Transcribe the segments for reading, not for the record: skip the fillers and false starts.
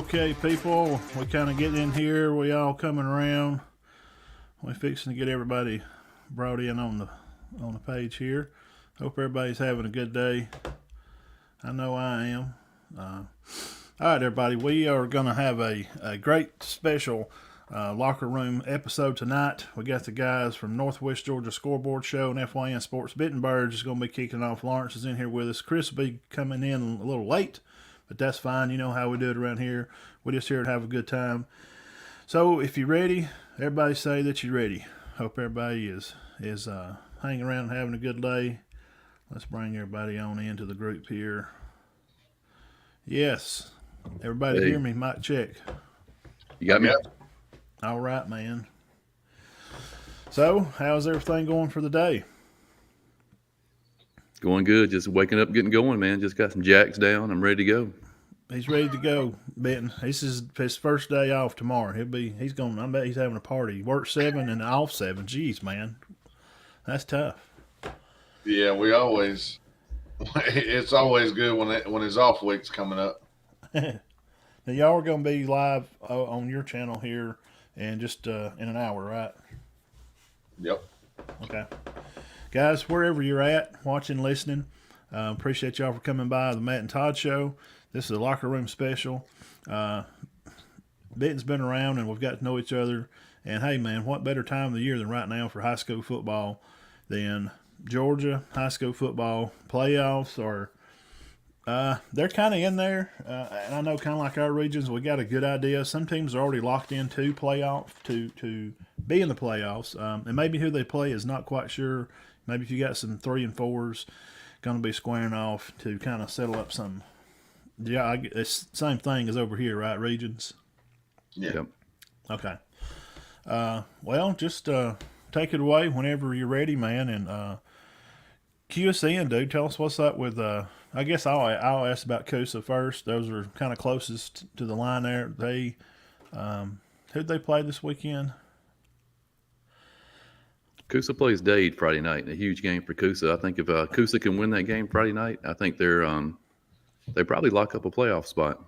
Okay, people, we kind of get in here. We all coming around. We fixing to get everybody brought in on the page here. Hope everybody's having a good day. I know I am. All right, everybody, we are going to have a great special locker room episode tonight. We got the guys from Northwest Georgia Scoreboard Show and FYN Sports. Benton is going to be kicking off. Lawrence is in here with us. Chris will be coming in a little late, but that's fine. You know how we do it around here. We're just here to have a good time. So if you're ready, everybody say that you're ready. Hope everybody is hanging around and having a good day. Let's bring everybody on into the group here. Yes. Everybody hear me? Mic check. You got me? All right, man. So, how's everything going for the day? Going good. Just waking up, getting going, man. Just got some jacks down. I'm ready to go. He's ready to go, Benton. This is his first day off tomorrow. I bet he's having a party. Work 7 and off 7. Jeez, man. That's tough. Yeah, it's always good when his off week's coming up. Now, y'all are going to be live on your channel here in just in an hour, right? Yep. Okay. Guys, wherever you're at, watching, listening, appreciate y'all for coming by the Matt and Todd Show. This is a locker room special. Benton's been around and we've got to know each other. And hey, man, what better time of the year than right now for high school football than Georgia high school football playoffs? Or they're kind of in there. And I know kind of like our regions, we got a good idea. Some teams are already locked into playoff to be in the playoffs. And maybe who they play is not quite sure. Maybe if you got some 3 and 4s going to be squaring off to kind of settle up some. Yeah, it's the same thing as over here, right? Regions. Yeah. Yep. Okay. Well, just take it away whenever you're ready, man. And cue us in, dude. Tell us what's up with. I guess I'll ask about Coosa first. Those are kind of closest to the line there. They who'd they play this weekend? Coosa plays Dade Friday night. A huge game for Coosa. I think if Coosa can win that game Friday night, I think they probably lock up a playoff spot.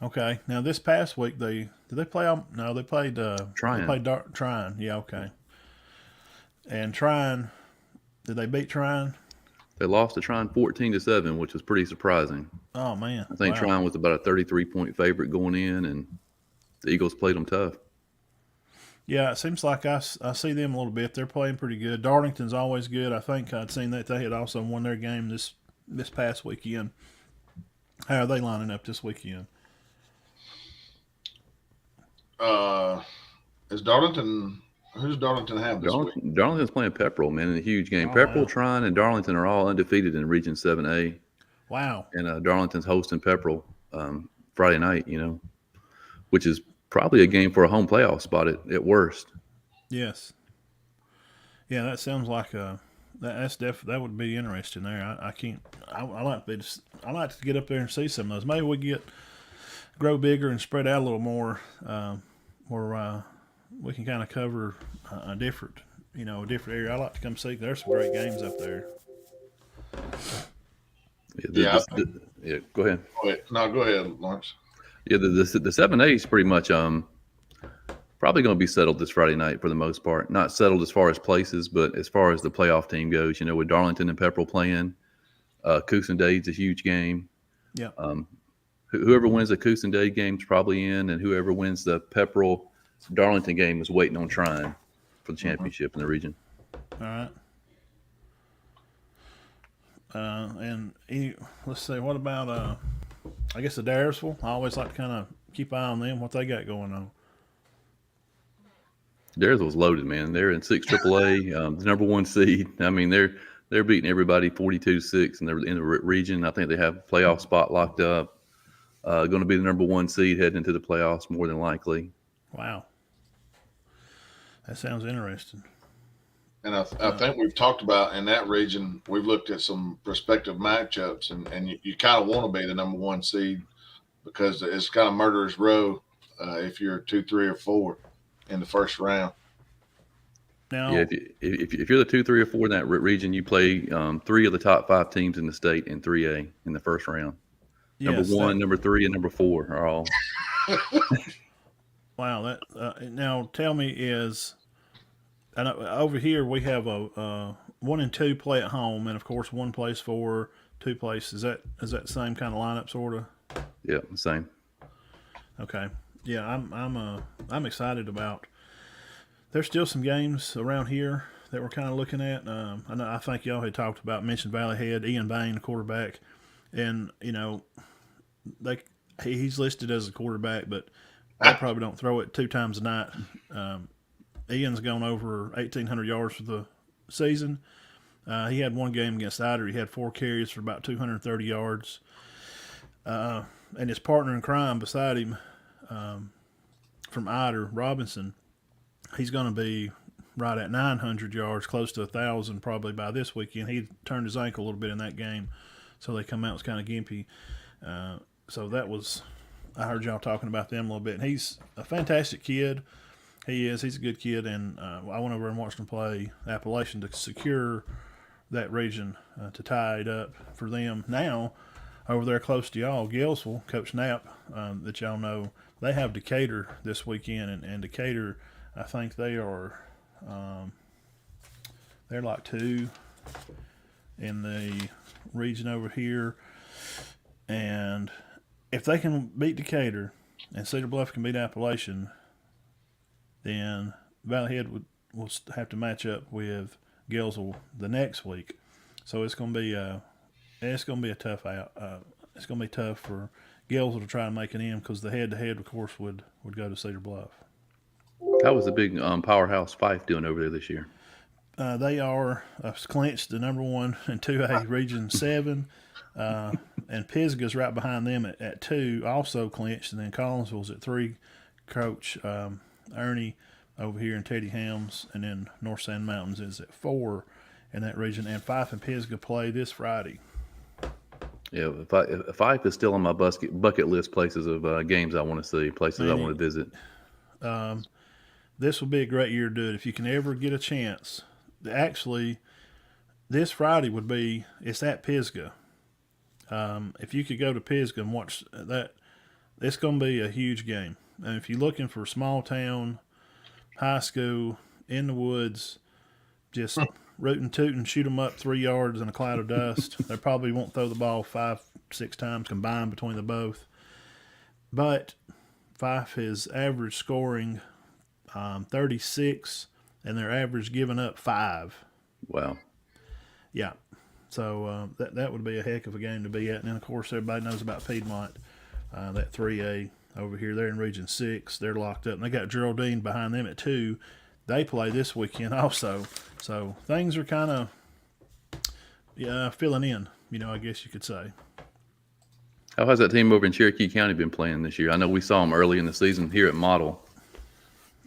Okay. Now this past week did they play? No, they played. Tryon. They played Tryon. Yeah. Okay. And Tryon, did they beat Tryon? They lost to Tryon 14-7, which was pretty surprising. Oh man. I think Tryon was about a 33-point favorite going in, and the Eagles played them tough. Yeah, it seems like I see them a little bit. They're playing pretty good. Darlington's always good. I think I'd seen that they had also won their game this past weekend. How are they lining up this weekend? Is Darlington? Who's Darlington have this week? Darlington's playing Pepperell, man, in a huge game. Oh, Pepperell, wow. Tryon, and Darlington are all undefeated in Region 7A. Wow. And Darlington's hosting Pepperell Friday night, which is probably a game for a home playoff spot at worst. Yes. Yeah, that sounds like that would be interesting there. I like to get up there and see some of those. Maybe we grow bigger and spread out a little more, where we can kind of cover a different area. I like to come see. There's some great games up there. Yeah, go ahead. No, go ahead, Lawrence. Yeah, the 7A is pretty much probably going to be settled this Friday night for the most part. Not settled as far as places, but as far as the playoff team goes, with Darlington and Pepperell playing, Coosa and Dade's a huge game. Yeah. Whoever wins the Coosa and Dade game is probably in, and whoever wins the Pepperell Darlington game is waiting on Tryon for the championship in the region. All right. Let's see. What about I guess the Daresville? I always like to kind of keep an eye on them. What they got going on? Daresville's loaded, man. They're in 6 AAA, the number 1 seed. I mean, they're beating everybody 42-6, and they're in the region. I think they have a playoff spot locked up. Going to be the number 1 seed heading into the playoffs more than likely. Wow. That sounds interesting. And I think we've talked about in that region, we've looked at some prospective matchups, and you kind of want to be the number 1 seed because it's kind of murderer's row if you're 2, 3, or 4 in the first round. Now, yeah, if you're the 2, 3, or 4 in that region, you play 3 of the top 5 teams in the state in 3A in the first round. Number Yes, one, number 3, and number 4 are all. wow. That now tell me is I know over here we have a 1 and 2 play at home, and of course 1 plays 4, 2 plays. Is that the same kind of lineup sort of? Yeah, the same. Okay. Yeah, I'm excited about. There's still some games around here that we're kind of looking at. I think y'all had talked about mentioned Valley Head, Ian Bain, the quarterback, and they he's listed as a quarterback, but they probably don't throw it 2 times a night. Ian's gone over 1,800 yards for the season. He had 1 game against Ider. He had 4 carries for about 230 yards. And his partner in crime beside him from Ider, Robinson, he's going to be right at 900 yards, close to 1,000 probably by this weekend. He turned his ankle a little bit in that game, so they come out was kind of gimpy. So that was, I heard y'all talking about them a little bit. And he's a fantastic kid. He is. He's a good kid, and I went over and watched him play Appalachian to secure that region to tie it up for them. Now, over there close to y'all, Gillsville, Coach Knapp, that y'all know, they have Decatur this weekend, and Decatur, I think they are, they're like 2 in the region over here, and if they can beat Decatur and Cedar Bluff can beat Appalachian, then Valley Head will have to match up with Gillsville the next week. So it's going to be a tough out. It's going to be tough for Gillsville to try and make it in because the head-to-head, of course, would go to Cedar Bluff. How was the big powerhouse Fife doing over there this year? They are clinched the number 1 in 2A Region 7, and Pisgah's right behind them at 2, also clinched, and then Collinsville's at 3. Coach Ernie over here and Teddy Helms, and then North Sand Mountains is at 4 in that region. And Fife and Pisgah play this Friday. Yeah, Fife is still on my bucket list places of games I want to see, places I want to visit. This will be a great year to do it if you can ever get a chance. Actually, this Friday it's at Pisgah. If you could go to Pisgah and watch that, it's going to be a huge game. And if you're looking for small town, high school, in the woods, just rootin' tootin', shoot them up 3 yards in a cloud of dust. They probably won't throw the ball 5-6 times combined between the both. But Fife is average scoring 36, and their average giving up 5. Wow. Yeah. So that would be a heck of a game to be at. And then, of course, everybody knows about Piedmont, that 3A over here. They're in Region 6. They're locked up. And they got Geraldine behind them at 2. They play this weekend also. So things are kind of filling in, I guess you could say. How has that team over in Cherokee County been playing this year? I know we saw them early in the season here at Model.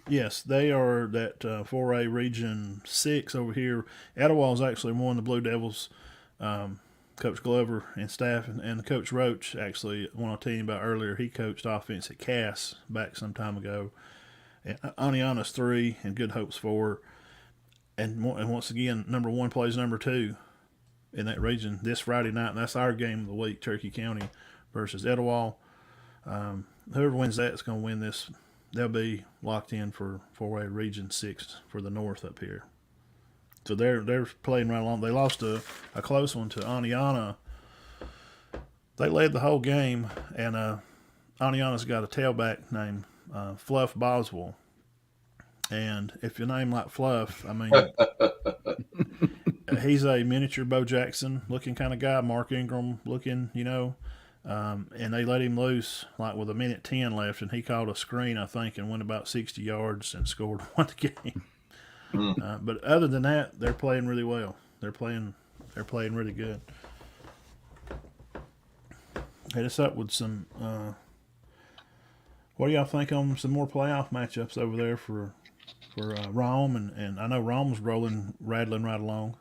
Yes, they are that 4A Region 6 over here. Etowah's actually won the Blue Devils. Coach Glover and staff and Coach Roach, actually, one I was telling you about earlier, he coached offense at Cass back some time ago. And Aniana's 3 and Good Hope's 4. And once again, number 1 plays number 2 in that region this Friday night. And that's our game of the week, Cherokee County versus Etowah. Whoever wins that is going to win this. They'll be locked in for 4A Region 6 for the north up here. So they're playing right along. They lost a close one to Aniana. They led the whole game, and Aniana's got a tailback named Fluff Boswell. And if you name like Fluff, I mean, he's a miniature Bo Jackson looking kind of guy, Mark Ingram looking, and they let him loose like with 1:10 left, and he caught a screen, I think, and went about 60 yards and scored one game. But other than that, they're playing really well. They're playing really good. Hit us up with some. What do y'all think on some more playoff matchups over there for Rome? And I know Rome's rattling right along.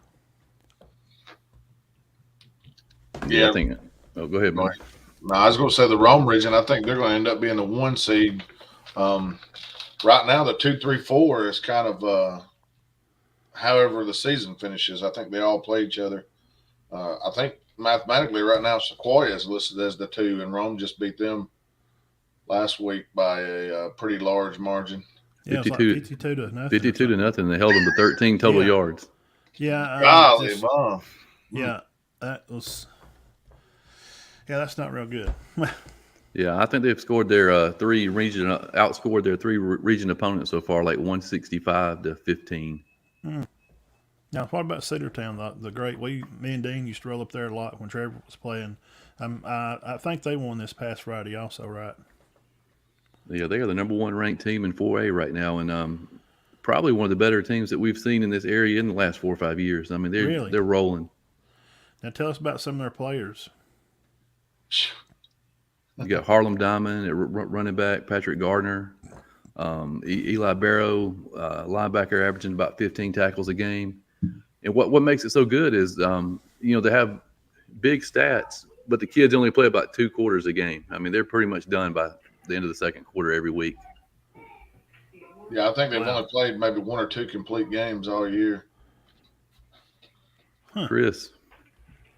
Yeah, I think. Oh, go ahead, Mark. No, I was going to say the Rome region. I think they're going to end up being the 1 seed. Right now, the 2, 3, 4 is kind of however the season finishes. I think they all play each other. I think mathematically right now, Sequoia is listed as the 2, and Rome just beat them last week by a pretty large margin. Yeah, it's like 52 to nothing. 52 to nothing. They held them to 13 total yards. Yeah. Golly, mom. Yeah, that was. Yeah, that's not real good. Yeah, I think they've scored their outscored their 3 region opponents so far, like 165 to 15. Now, what about Cedartown? The great, me and Dean used to roll up there a lot when Trevor was playing. I think they won this past Friday also, right? Yeah, they are the number 1 ranked team in 4A right now, and probably one of the better teams that we've seen in this area in the last 4 or 5 years. I mean, they're rolling. Now, tell us about some of their players. You got Harlem Diamond at running back, Patrick Gardner, Eli Barrow, linebacker, averaging about 15 tackles a game. And what makes it so good is, they have big stats, but the kids only play about 2 quarters a game. I mean, they're pretty much done by the end of the second quarter every week. Yeah, I think they've only played maybe 1 or 2 complete games all year. Chris.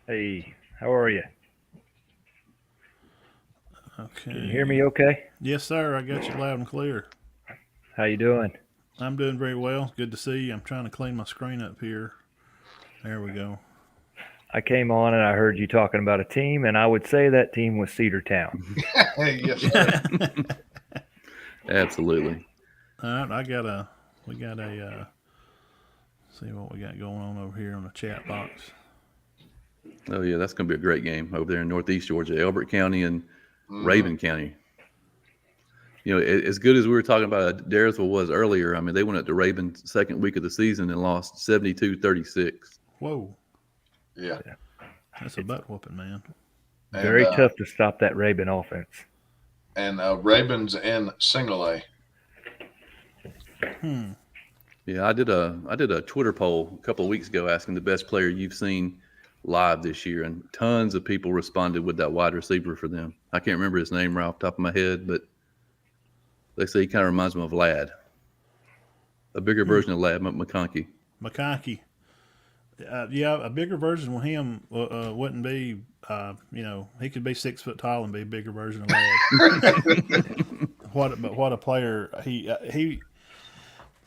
Hey, how are you? Okay. Can you hear me okay? Yes, sir. I got you loud and clear. How you doing? I'm doing very well. Good to see you. I'm trying to clean my screen up here. There we go. I came on and I heard you talking about a team, and I would say that team was Cedartown. Yes, sir. Absolutely. All right, we got a, see what we got going on over here on the chat box. Oh, yeah, that's going to be a great game over there in Northeast Georgia, Elbert County and Raven County. As good as we were talking about Daresville was earlier, I mean, they went up to Raven second week of the season and lost 72-36. Whoa. Yeah. That's a butt whooping, man. Very tough to stop that Raven offense. And Ravens in single A. Yeah, I did a Twitter poll a couple of weeks ago asking the best player you've seen live this year, and tons of people responded with that wide receiver for them. I can't remember his name right off the top of my head, but they say he kind of reminds them of Ladd, a bigger version of Ladd McConkey. McConkey. Yeah, a bigger version of him wouldn't be, he could be 6 foot tall and be a bigger version of Ladd. What a player.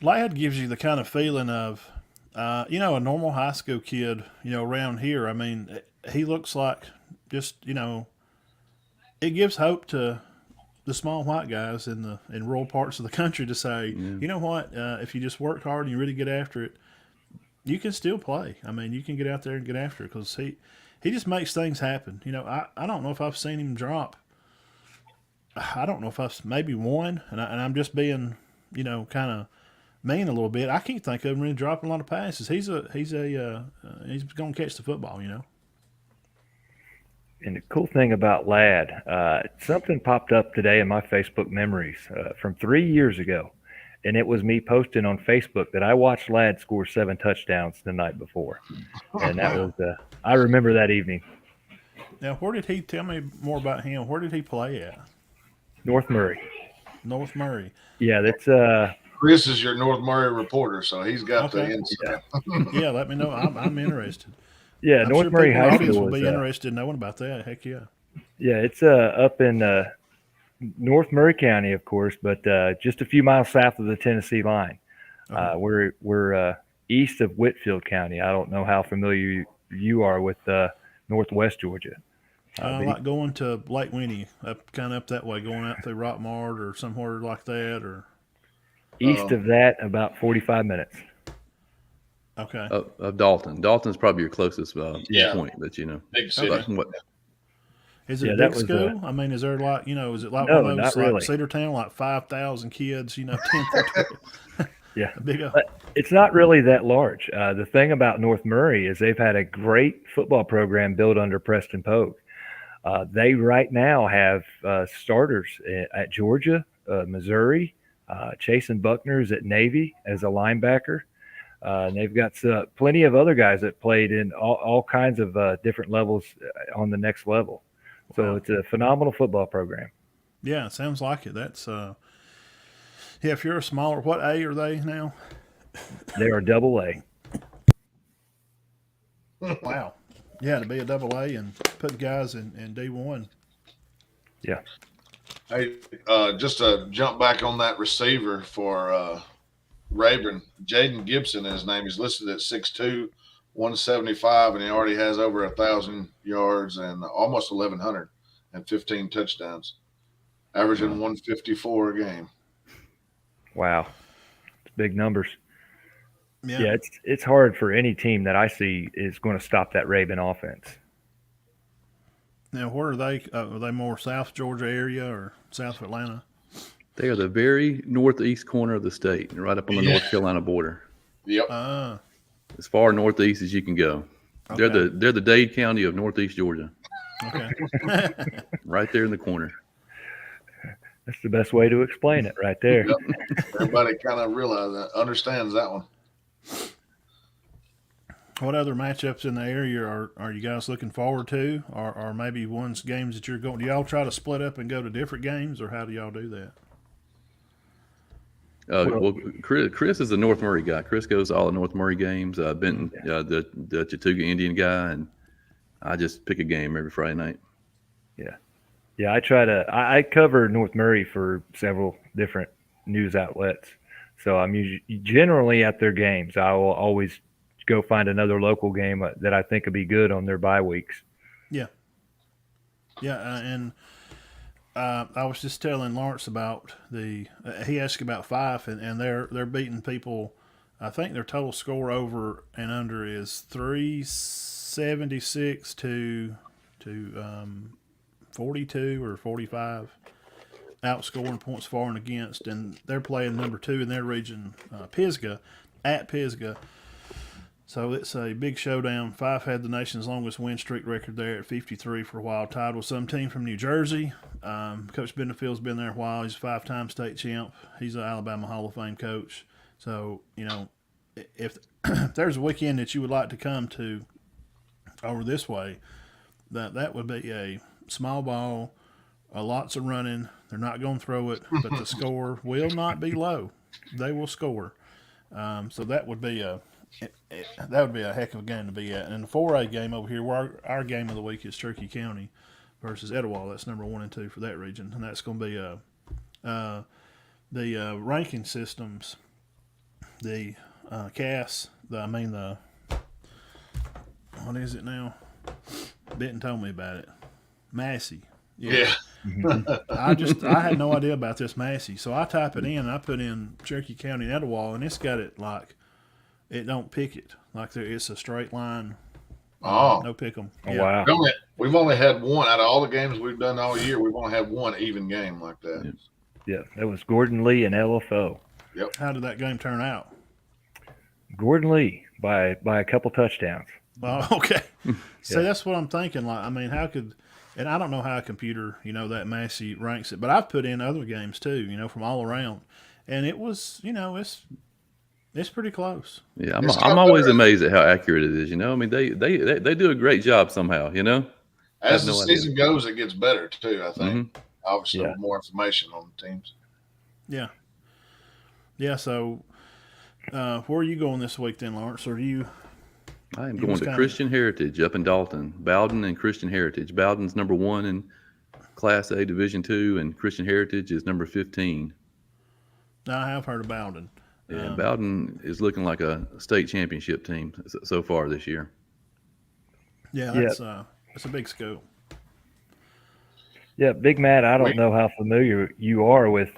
Ladd gives you the kind of feeling of, a normal high school kid, around here. I mean, he looks like just, it gives hope to the small white guys in rural parts of the country to say, you know what, if you just work hard and you really get after it, you can still play. I mean, you can get out there and get after it because he just makes things happen. I don't know if I've seen him drop. I don't know if I've maybe one, and I'm just being, kind of mean a little bit. I can't think of him really dropping a lot of passes. He's going to catch the football, And the cool thing about Ladd, something popped up today in my Facebook memories from 3 years ago. And it was me posting on Facebook that I watched Ladd score 7 touchdowns the night before. And that was, I remember that evening. Now, tell me more about him. Where did he play at? North Murray. North Murray. Yeah, that's Chris is your North Murray reporter, so he's got the insight. Yeah, let me know. I'm interested. Yeah, I'm North sure Murray High School School will be interested in knowing about that. Heck yeah. Yeah, it's up in North Murray County, of course, but just a few miles south of the Tennessee line. We're east of Whitfield County. I don't know how familiar you are with Northwest Georgia. Like going to Lake Winnie, up that way, going out through Rockmart or somewhere like that, or east of that, about 45 minutes. Okay. Of Dalton. Dalton's probably your closest point, but Big city. Is it a big school? I mean, is there like, is it like no, one of those not really. like Cedartown, like 5,000 kids, 10 Yeah. big It's not really that large. The thing about North Murray is they've had a great football program built under Preston Pogue. They right now have starters at Georgia, Missouri. Chasen Buckner's at Navy as a linebacker. And they've got plenty of other guys that played in all kinds of different levels on the next level. So it's a phenomenal football program. Yeah, it sounds like it. That's if you're a smaller, what A are they now? They are double A. Wow. Yeah, to be a double A and put guys in D1. Hey, just to jump back on that receiver for Rayburn, Jaden Gibson, his name. He's listed at 6'2", 175, and he already has over 1,000 yards and almost 1,100 and 15 touchdowns, averaging 154 a game. Wow, it's big numbers. Yeah. Yeah, it's hard for any team that I see is going to stop that Raven offense. Now, where are they? Are they more South Georgia area or South Atlanta? They are the very northeast corner of the state, right up on the North Carolina border. Yep. As far northeast as you can go. Okay. They're the Dade County of northeast Georgia. Okay. Right there in the corner. That's the best way to explain it right there. Yep. Everybody kind of understands that one. What other matchups in the area are you guys looking forward to, or maybe games that you're going? Do y'all try to split up and go to different games, or how do y'all do that? Well, Chris is a North Murray guy. Chris goes to all the North Murray games. Benton, the Chattooga Indian guy, and I just pick a game every Friday night. Yeah, I cover North Murray for several different news outlets. So I'm generally at their games. I will always go find another local game that I think would be good on their bye weeks. Yeah. And I was just telling Lawrence about he asked about Fife, and they're beating people. I think their total score over and under is 376 to 42 or 45, outscoring points for and against, and they're playing number 2 in their region, Pisgah, at Pisgah. So it's a big showdown. Fife had the nation's longest win streak record there at 53 for a while, tied with some team from New Jersey. Coach Benefield's been there a while. He's a 5-time state champ. He's an Alabama Hall of Fame coach. So, if there's a weekend that you would like to come to over this way, that would be a small ball, lots of running. They're not going to throw it, but the score will not be low. They will score. So that would be a heck of a game to be at. And the 4A game over here, where our game of the week is Cherokee County versus Etowah. That's number 1 and 2 for that region, and that's going to be the ranking systems, the CAS. What is it now? Benton told me about it. Massey. Yeah. I had no idea about this Massey, so I type it in. And I put in Cherokee County and Etowah, and it's got it like it don't pick it like it's a straight line. Oh, no pick 'em. Oh, Yeah. wow. We've only had one out of all the games we've done all year. We've only had one even game like that. Yeah, that was Gordon Lee and LFO. Yep. How did that game turn out? Gordon Lee by a couple touchdowns. Oh, okay. So Yeah. that's what I'm thinking. Like, I mean, how could, and I don't know how a computer, that Massey ranks it, but I've put in other games too, from all around, and it was, it's pretty close. Yeah, It's I'm not always better. amazed at how accurate it is. I mean, they do a great job somehow. As I the have no idea. season goes, it gets better too, I think. Obviously, Yeah. with more information on the teams. Yeah. Yeah. So, where are you going this week then, Lawrence? Or do you? I am He going was to kinda- Christian Heritage up in Dalton. Bowden and Christian Heritage. Bowden's number 1 in Class A Division II, and Christian Heritage is number 15. I have heard of Bowden. Yeah, Bowden is looking like a state championship team so far this year. Yeah, Yeah. that's a big school. Yeah, Big Matt, I don't Wait. know how familiar you are with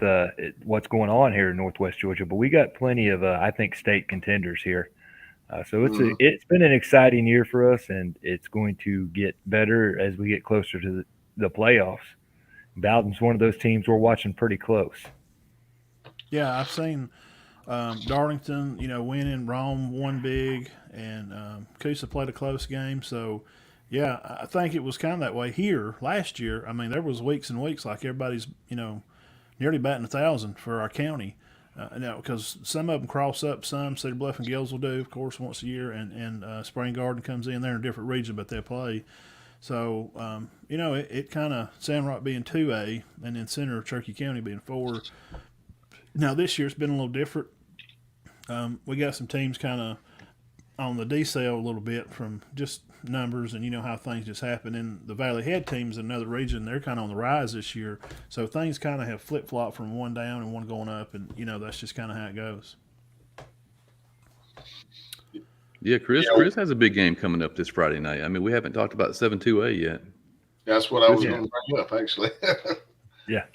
what's going on here in Northwest Georgia, but we got plenty of, I think, state contenders here. So it's been an exciting year for us, and it's going to get better as we get closer to the playoffs. Bowden's one of those teams we're watching pretty close. Yeah, I've seen Darlington, winning. Rome won big, and Coosa played a close game. So, yeah, I think it was kind of that way here last year. I mean, there was weeks and weeks like everybody's, nearly batting 1,000 for our county. Because some of them cross up. Some Cedar Bluff and Gills will do, of course, once a year, and Spring Garden comes in. They're in a different region, but they play. So, it kind of Sand Rock being 2A, and then center of Cherokee County being 4. Now, this year's been a little different. We got some teams kind of on the decel a little bit from just numbers and how things just happen. And the Valley Head teams in another region, they're kind of on the rise this year. So things kind of have flip flopped from one down and one going up, and that's just kind of how it goes. Yeah, Chris has a big game coming up this Friday night. I mean, we haven't talked about 7-2A yet. That's what I was going to bring up, actually. Yeah,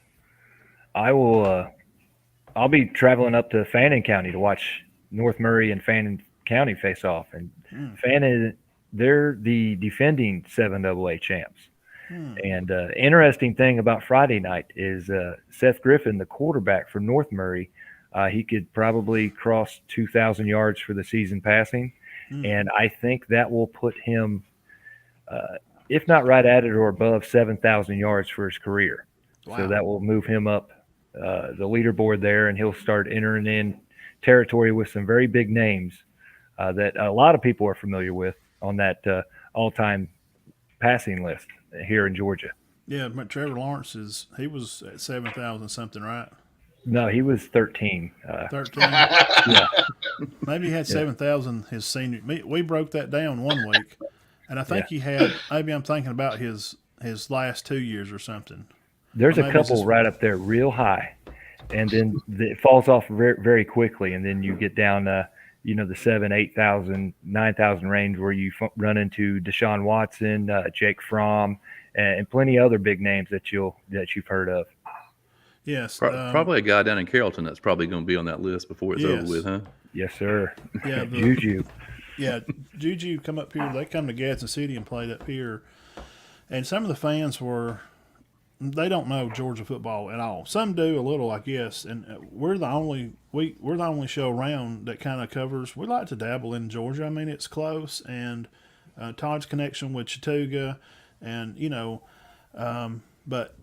I will. I'll be traveling up to Fannin County to watch North Murray and Fannin County face off, and Fannin, they're the defending 7AA champs. And interesting thing about Friday night is Seth Griffin, the quarterback for North Murray, he could probably cross 2,000 yards for the season passing, and I think that will put him, if not right at it or above 7,000 yards for his career. Wow. So that will move him up the leaderboard there, and he'll start entering in territory with some very big names that a lot of people are familiar with on that all-time passing list here in Georgia. Yeah, but Trevor Lawrence he was at 7,000 something, right? No, he was 13. 13? Yeah. Maybe he had 7,000 his senior. We broke that down one week, and I think he had, maybe I'm thinking about his last 2 years or something. There's a couple right up there real high, and then it falls off very, very quickly, and then you get down the 7,000, 8,000, 9,000 range where you run into Deshaun Watson, Jake Fromm, and plenty of other big names that you've heard of. Yes, probably a guy down in Carrollton that's probably going to be on that list before it's over with, huh? Yes, sir. Yeah, Juju. Yeah, Juju come up here. They come to Gadsden City and played up here, and some of the fans they don't know Georgia football at all. Some do a little, I guess, and we're the only show around that kind of covers. We like to dabble in Georgia. I mean, it's close, and Todd's connection with Chattooga, and but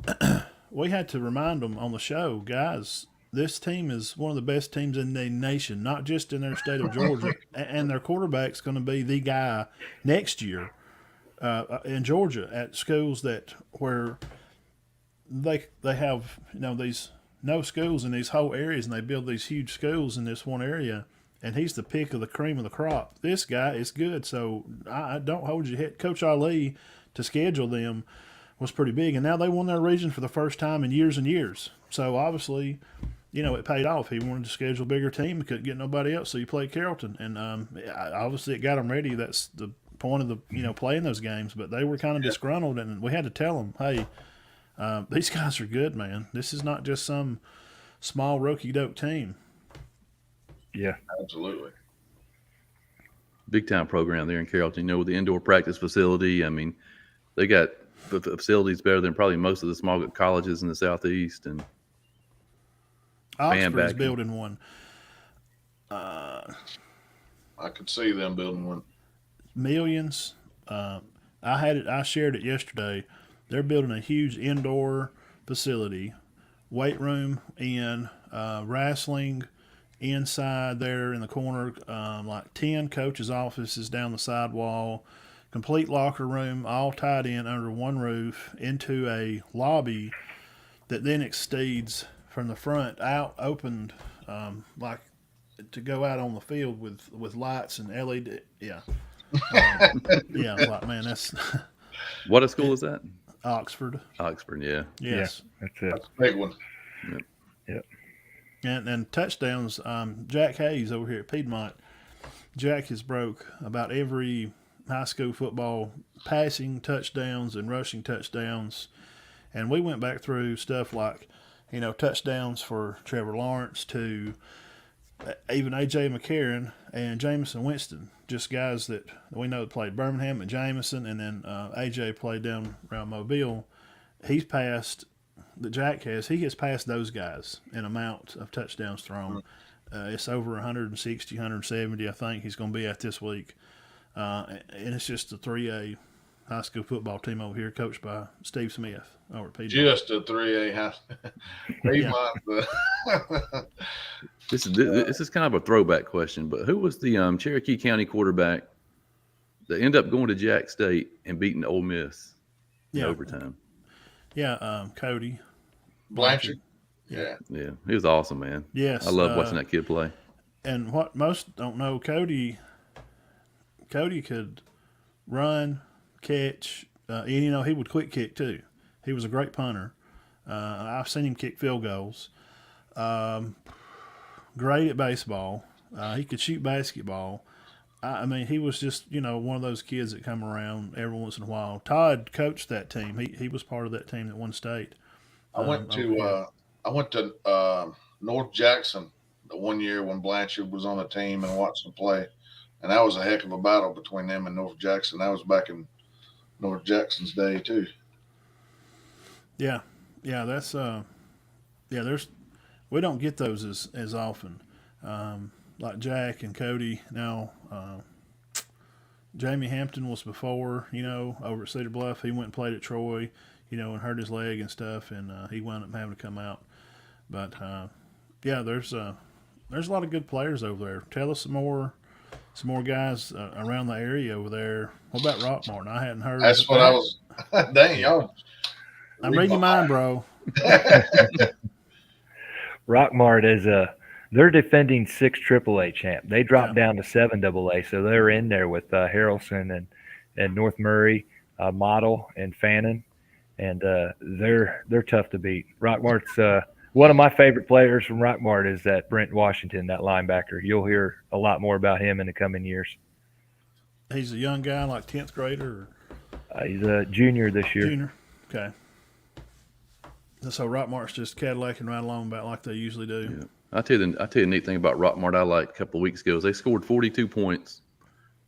we had to remind them on the show, guys, this team is one of the best teams in the nation, not just in their state of Georgia, and their quarterback's going to be the guy next year in Georgia at schools where they have these no schools in these whole areas, and they build these huge schools in this one area, and he's the pick of the cream of the crop. This guy is good, so I don't hold your head. Coach Ali to schedule them was pretty big, and now they won their region for the first time in years and years. So obviously, it paid off. He wanted to schedule a bigger team. He couldn't get nobody else, so he played Carrollton, and obviously it got them ready. That's the point of the playing those games. But they were kind of disgruntled, and we had to tell them, hey, these guys are good, man. This is not just some small rokey-doke team. Yeah, absolutely. Big time program there in Carrollton. With the indoor practice facility. I mean, they got facilities better than probably most of the small colleges in the Southeast. And Oxford's building one. I could see them building one. Millions. I shared it yesterday. They're building a huge indoor facility, weight room in, wrestling inside there in the corner, like 10 coaches' offices down the sidewall, complete locker room, all tied in under one roof into a lobby that then exceeds from the front out, opened like to go out on the field with lights and LED. Yeah. Yeah, like, man, that's – What a school is that? Oxford, yeah. Yes. Yeah, that's it. That's a big one. Yep. And touchdowns, Jack Hayes over here at Piedmont, Jack has broke about every high school football passing touchdowns and rushing touchdowns. And we went back through stuff like, touchdowns for Trevor Lawrence to even A.J. McCarron and Jameson Winston, just guys that we know that played Birmingham and Jameson, and then A.J. played down around Mobile. He's passed – Jack he has passed those guys in amount of touchdowns thrown. It's over 160, 170, I think he's going to be at this week. And it's just a 3A high school football team over here coached by Steve Smith over at Piedmont. Just a 3A high Piedmont. This is kind of a throwback question, but who was the Cherokee County quarterback that ended up going to Jack State and beating Ole Miss in overtime? Yeah, Cody Blanchard. Yeah, he was awesome, man. Yes, I love watching that kid play. And what most don't know, Cody Cody could run, catch, and he would quick kick too. He was a great punter. I've seen him kick field goals. Great at baseball. He could shoot basketball. I mean, he was just one of those kids that come around every once in a while. Todd coached that team. He was part of that team that won state. I went to North Jackson the one year when Blanchard was on the team and watched them play, and that was a heck of a battle between them and North Jackson. That was back in North Jackson's day too. Yeah, that's there's we don't get those as often. Like Jack and Cody now. Jamie Hampton was before, over at Cedar Bluff. He went and played at Troy, and hurt his leg and stuff, and he wound up having to come out. But there's a lot of good players over there. Tell us some more guys around the area over there. What about Rockmart? I hadn't heard. That's what I was. Dang, y'all. I'm reading your mind, bro. Rockmart is they're defending 6 AAA champ. They dropped down to 7 AA, so they're in there with Harrelson and North Murray, Model and Fannin, and they're tough to beat. Rockmart's one of my favorite players from Rockmart is that Brent Washington, that linebacker. You'll hear a lot more about him in the coming years. He's a young guy, like 10th grader. He's a junior this year. Junior, okay. So Rockmart's just Cadillacing right along about like they usually do. Yeah. I'll tell you the neat thing about Rockmart I liked a couple of weeks ago is they scored 42 points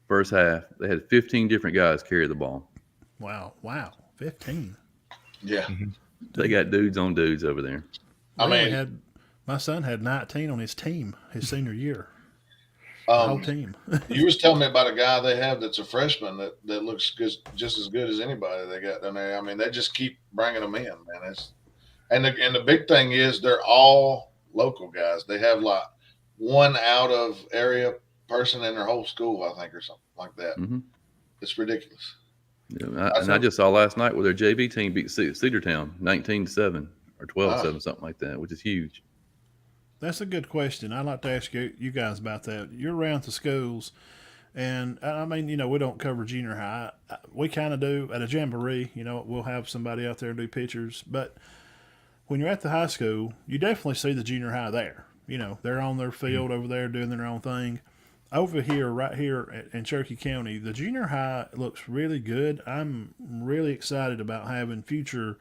first half. They had 15 different guys carry the ball. Wow, 15. Yeah. Mm-hmm. They got dudes on dudes over there. My son had 19 on his team his senior year. The whole team. You was telling me about a guy they have that's a freshman that looks just as good as anybody they got down there. I mean, they just keep bringing them in, man. And the big thing is they're all local guys. They have like one out of area person in their whole school, I think, or something like that. Mm-hmm. It's ridiculous. Yeah, I just saw last night where their JV team beat Cedartown 19-7 or 12-7, something like that, which is huge. That's a good question. I'd like to ask you guys about that. You're around the schools, and I mean, we don't cover junior high. We kind of do at a jamboree. We'll have somebody out there do pictures, but when you're at the high school, you definitely see the junior high there. They're on their field over there doing their own thing. Over here, right here in Cherokee County, the junior high looks really good. I'm really excited about having future,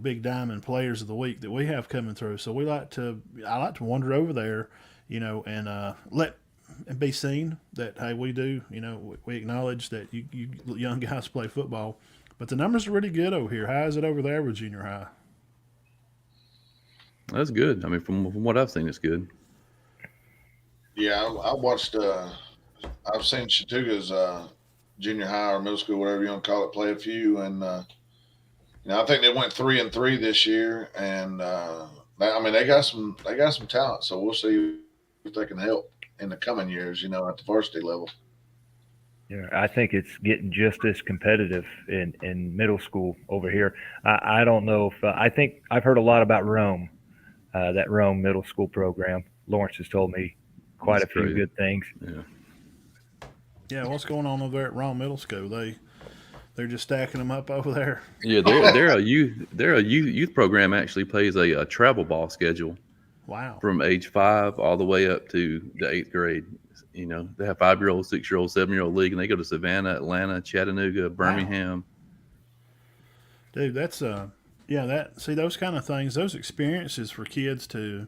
big diamond players of the week that we have coming through. So I like to wander over there, and let and be seen that, hey, we do, we acknowledge that you young guys play football. But the numbers are really good over here. How is it over there with junior high? That's good. I mean, from what I've seen, it's good. Yeah, I watched. I've seen Chattooga's junior high or middle school, whatever you want to call it, play a few, and I think they went 3-3 this year, and they got some talent. So we'll see if they can help in the coming years. At the varsity level. Yeah, I think it's getting just as competitive in middle school over here. I don't know if I think I've heard a lot about Rome. That Rome middle school program. Lawrence has told me quite a few good things. Yeah, what's going on over there at Rome Middle School? They're just stacking them up over there. Yeah, they're a youth program actually plays a travel ball schedule. Wow. From age 5 all the way up to the 8th grade. They have 5-year-old, 6-year-old, 7-year-old league, and they go to Savannah, Atlanta, Chattanooga, Birmingham. Wow. Dude, that's those kind of things, those experiences for kids to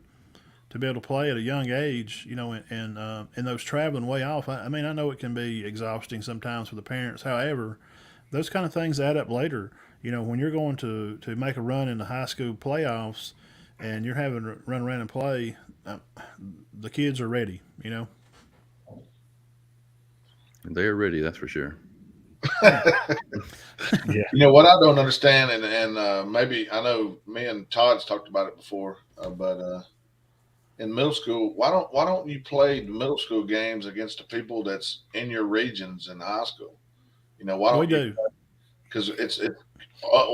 be able to play at a young age, and those traveling way off. I mean, I know it can be exhausting sometimes for the parents. However, those kind of things add up later. When you're going to make a run in the high school playoffs and you're having to run around and play, the kids are ready, They're ready, that's for sure. Yeah. What I don't understand, and maybe I know me and Todd's talked about it before, but in middle school, why don't you play the middle school games against the people that's in your regions in high school? Why don't we do? Because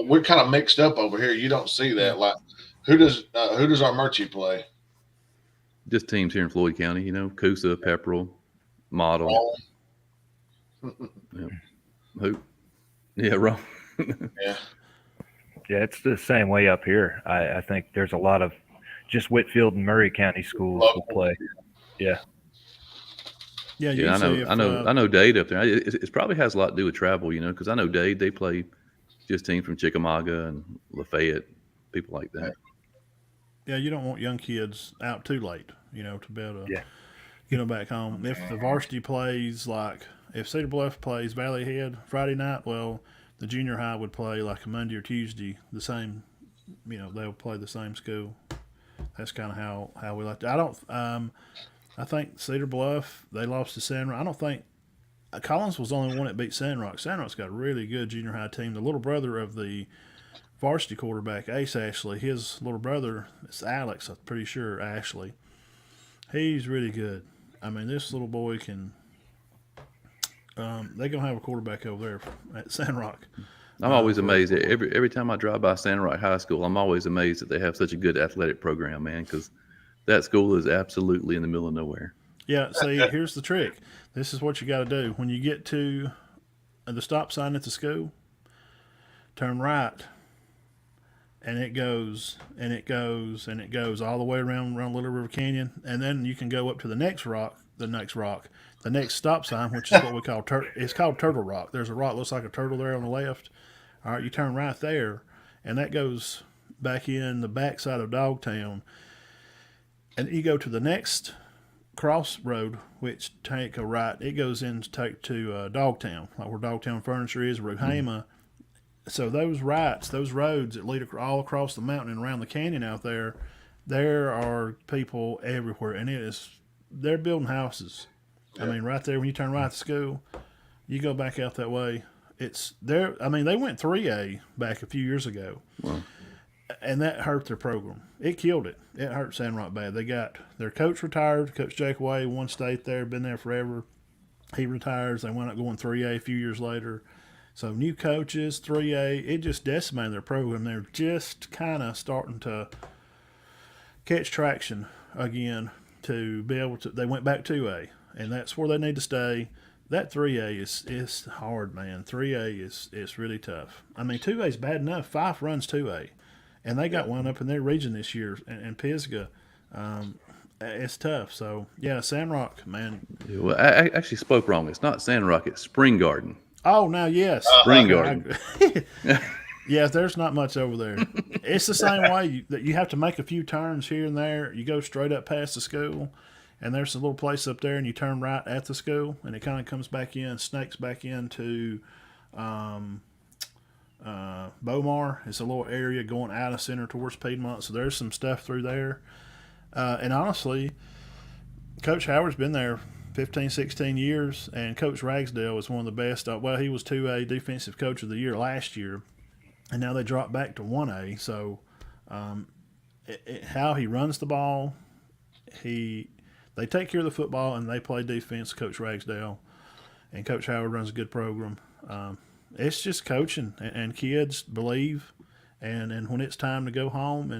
we're kind of mixed up over here. You don't see that. Like, who does our Murchie play? Just teams here in Floyd County, Coosa, Pepperell, Model. Who? Yeah, wrong. Yeah. Yeah, it's the same way up here. I think there's a lot of just Whitfield and Murray County schools will play. Yeah. Yeah, Yeah, usually I know Dade up there. It probably has a lot to do with travel, because I know Dade, they play just teams from Chickamauga and Lafayette, people like that. yeah, you don't want young kids out too late, to be able to Yeah. get them back home. If the varsity plays, like if Cedar Bluff plays Valley Head Friday night, well, the junior high would play like a Monday or Tuesday, the same, they'll play the same school. That's kind of how we like to. I think Cedar Bluff, they lost to Sandrock. I don't think Collins was the only one that beat Sandrock. Sandrock's got a really good junior high team. The little brother of the varsity quarterback, Ace Ashley, his little brother, it's Alex, I'm pretty sure, Ashley. He's really good. I mean, this little boy can. They're gonna have a quarterback over there at Sandrock. I'm always amazed. Every time I drive by Sandrock High School, I'm always amazed that they have such a good athletic program, man, because that school is absolutely in the middle of nowhere. Yeah, see, here's the trick. This is what you got to do. When you get to the stop sign at the school, turn right, and it goes, and it goes, and it goes all the way around Little River Canyon, and then you can go up to the next stop sign, which is what we call it's called Turtle Rock. There's a rock that looks like a turtle there on the left. All right, you turn right there, and that goes back in the backside of Dogtown, and you go to the next crossroad, which take a right. It goes in to take to Dogtown, like where Dogtown Furniture is, Ruhama. So those roads that lead all across the mountain and around the canyon out there, there are people everywhere, and they're building houses. I mean, right there when you turn right to school, you go back out that way. It's there. I mean, they went 3A back a few years ago. Wow. And that hurt their program. It killed it. It hurt Sandrock bad. They got their coach retired. Coach Jake Way, one state there, been there forever. He retires. They wound up going 3A a few years later. So new coaches, 3A. It just decimated their program. They're just kind of starting to catch traction again to be able to. They went back 2A, and that's where they need to stay. That 3A is hard, man. 3A is really tough. I mean, 2A is bad enough. Fife runs 2A. And they got one up in their region this year, and Pisgah. It's tough. So, yeah, Sandrock, man. Yeah, well, I actually spoke wrong. It's not Sandrock. It's Spring Garden. Oh, now, yes. Spring Garden. Yeah, there's not much over there. It's the same way that you have to make a few turns here and there. You go straight up past the school, and there's a little place up there, and you turn right at the school, and it kind of comes back in, snakes back into Bomar. It's a little area going out of center towards Piedmont, so there's some stuff through there. And honestly, Coach Howard's been there 15, 16 years, and Coach Ragsdale is one of the best. Well, he was 2A Defensive Coach of the Year last year, and now they dropped back to 1A. So how he runs the ball, they take care of the football, and they play defense, Coach Ragsdale. And Coach Howard runs a good program. It's just coaching, and kids believe, and when it's time to go home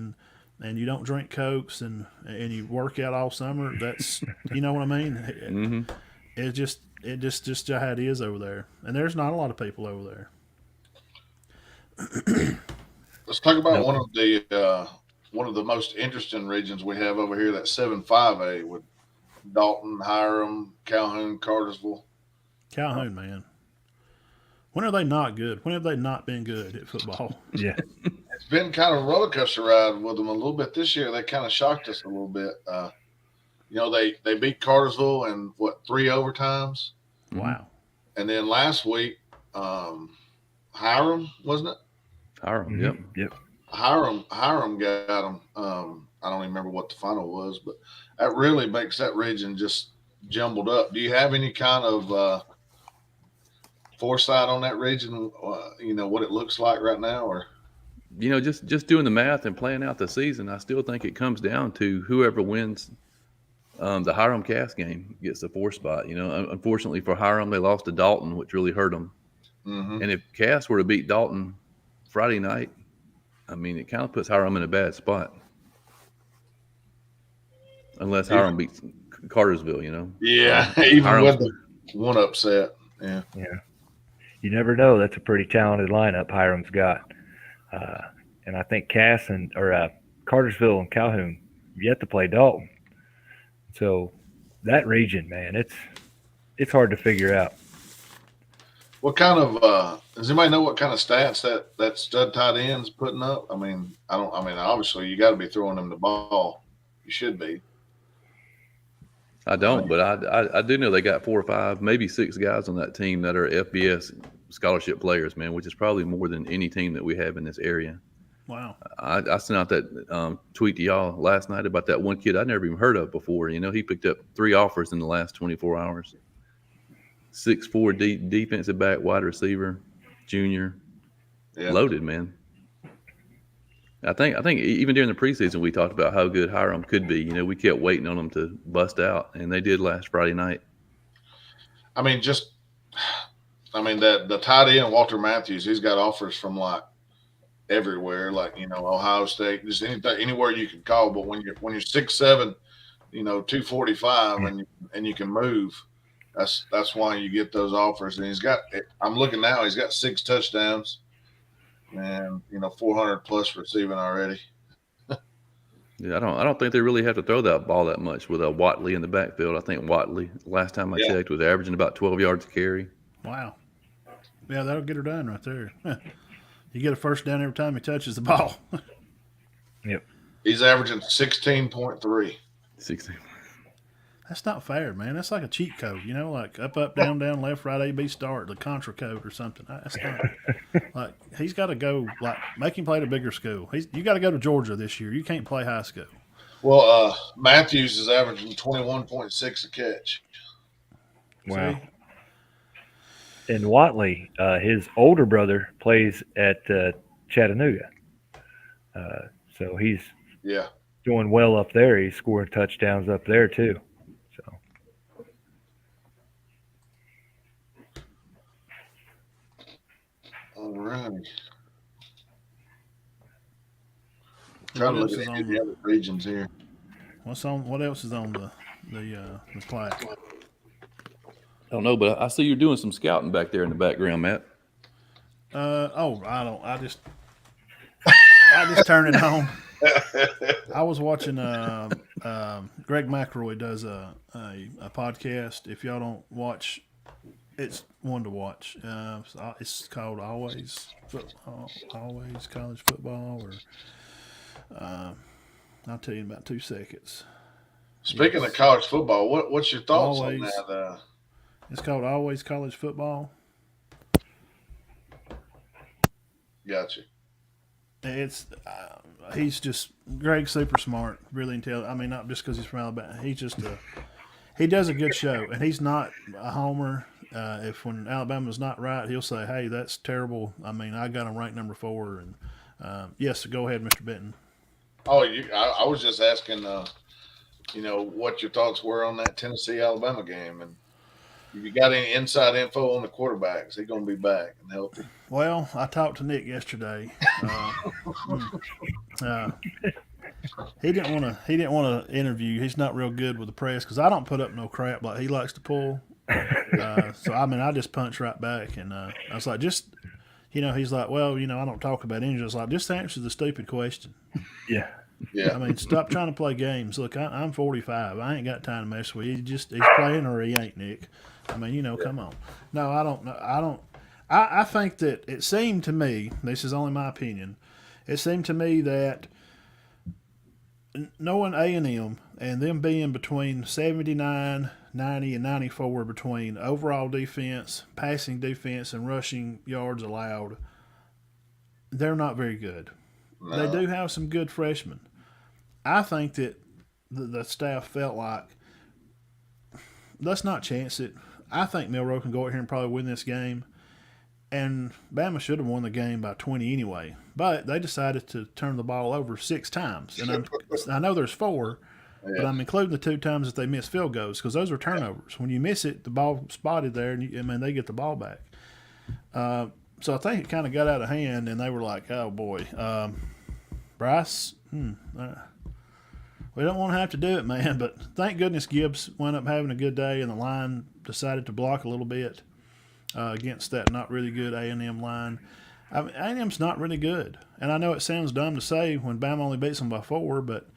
and you don't drink Cokes and you work out all summer, that's, you know what I mean? Mm-hmm. It's just how it is over there. And there's not a lot of people over there. Let's talk about one of the most interesting regions we have over here, that 7-5A with Dalton, Hiram, Calhoun, Cartersville. Calhoun, man. When are they not good? When have they not been good at football? Yeah. It's been kind of a roller coaster ride with them a little bit this year. They kind of shocked us a little bit. They beat Cartersville in 3 overtimes. Wow. And then last week, Hiram, wasn't it? Hiram, Mm-hmm. Yep. Hiram got them. I don't even remember what the final was, but that really makes that region just jumbled up. Do you have any kind of foresight on that region? What it looks like right now, or just doing the math and playing out the season, I still think it comes down to whoever wins the Hiram Cass game gets the 4 spot. Unfortunately for Hiram, they lost to Dalton, which really hurt them. Mm-hmm. And if Cass were to beat Dalton Friday night, I mean, it kind of puts Hiram in a bad spot. Unless Hiram beats Cartersville, Yeah, even Hiram's, with the one upset. Yeah. You never know. That's a pretty talented lineup Hiram's got. And I think Cartersville and Calhoun yet to play Dalton. So that region, man, it's hard to figure out. What kind of does anybody know what kind of stats that stud tight end's putting up? I mean, obviously you got to be throwing them the ball. You should be. I don't, but I do know they got 4 or 5, maybe 6 guys on that team that are FBS scholarship players, man, which is probably more than any team that we have in this area. Wow. I sent out that tweet to y'all last night about that one kid I'd never even heard of before. You know, he picked up 3 offers in the last 24 hours. 6'4" defensive back, wide receiver, junior, loaded, man. I think even during the preseason we talked about how good Hiram could be. You know, we kept waiting on them to bust out, and they did last Friday night. I mean, the tight end Walter Matthews, he's got offers from like everywhere, like, you know, Ohio State, just anywhere you can call. But when you're 6'7", you know, 245, and you can move, that's why you get those offers. And I'm looking now, he's got 6 touchdowns and, you know, 400 plus receiving already. Yeah, I don't think they really have to throw that ball that much with a Watley in the backfield. I think Watley, last time I checked, was averaging about 12 yards a carry. Wow. Yeah, that'll get her done right there. You get a first down every time he touches the ball. Yep. He's averaging 16.3. 16. That's not fair, man. That's like a cheat code, you know, like up, down, left, right, A, B, start, the contra code or something. That's not like he's got to go, like, make him play at a bigger school. You got to go to Georgia this year. You can't play high school. Well, Matthews is averaging 21.6 a catch. Wow. See? And Watley, his older brother plays at Chattanooga. So he's doing well up there. He's scoring touchdowns up there too. So all right. Trying to look at the other regions here. What else is on the plaque? I don't know, but I see you're doing some scouting back there in the background, Matt. I just turn it on. I was watching Greg McElroy does a podcast. If y'all don't watch, it's one to watch. It's called Always College Football, or I'll tell you in about 2 seconds. Speaking of college football, what's your thoughts on that? It's called Always College Football. Gotcha. It's he's just Greg's super smart, really intelligent. I mean, not just because he's from Alabama. He's just he does a good show, and he's not a homer. If when Alabama's not right, he'll say, "Hey, that's terrible." I mean, I got him ranked number 4, and yes, go ahead, Mr. Benton. Oh, I was just asking, you know, what your thoughts were on that Tennessee-Alabama game, and if you got any inside info on the quarterback, is he going to be back and healthy? Well, I talked to Nick yesterday. He didn't want to interview. He's not real good with the press because I don't put up no crap like he likes to pull. So I mean, I just punch right back, and I was like, just, you know, he's like, well, you know, I don't talk about injuries. Like, just answer the stupid question. yeah. I mean, stop trying to play games. Look, I'm 45. I ain't got time to mess with you. He's playing or he ain't, Nick. I mean, you know, come on. No, I don't know. I think that it seemed to me, this is only my opinion, it seemed to me that knowing A&M and them being between 79, 90, and 94 between overall defense, passing defense, and rushing yards allowed, they're not very good. No. They do have some good freshmen. I think that the staff felt like, let's not chance it. I think Milroe can go out here and probably win this game. And Bama should have won the game by 20 anyway. But they decided to turn the ball over 6 times. And I know there's 4, but I'm including the 2 times that they missed field goals because those are turnovers. When you miss it, the ball spotted there, and they get the ball back. So I think it kind of got out of hand, and they were like, oh, boy. Bryce, we don't want to have to do it, man. But thank goodness Gibbs wound up having a good day, and the line decided to block a little bit. against that not really good A&M line. I mean, A&M's not really good, and I know it sounds dumb to say when Bama only beats them by 4, but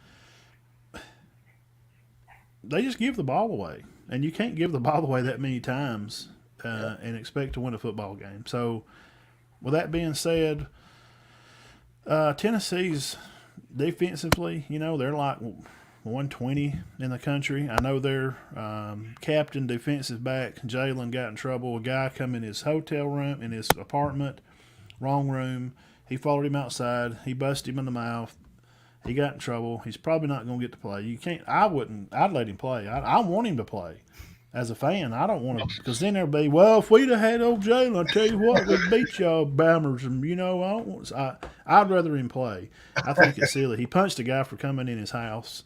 they just give the ball away, and you can't give the ball away that many times and expect to win a football game. So, with that being said, Tennessee's defensively, they're like 120 in the country. I know their captain, defensive back, Jalen, got in trouble. A guy come in his hotel room, in his apartment, wrong room. He followed him outside. He busted him in the mouth. He got in trouble. He's probably not going to get to play. You can't. I'd let him play. I want him to play. As a fan, I don't want to, because then there'll be, well, if we'd have had old Jalen, I tell you what, we'd beat y'all Bammers, and I'd rather him play. I think it's silly. He punched a guy for coming in his house,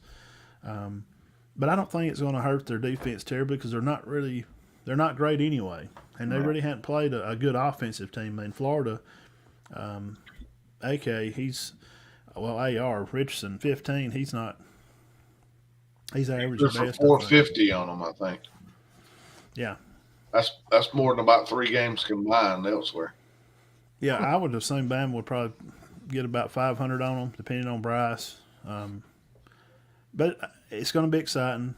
but I don't think it's going to hurt their defense terribly because they're not great anyway, and they really hadn't played a good offensive team. In Florida, AK, AR Richardson, 15. He's not. He's average They're at for best. 450 on them, I think. Yeah. That's more than about 3 games combined elsewhere. Yeah, I would assume Bama would probably get about 500 on them, depending on Bryce. But it's going to be exciting,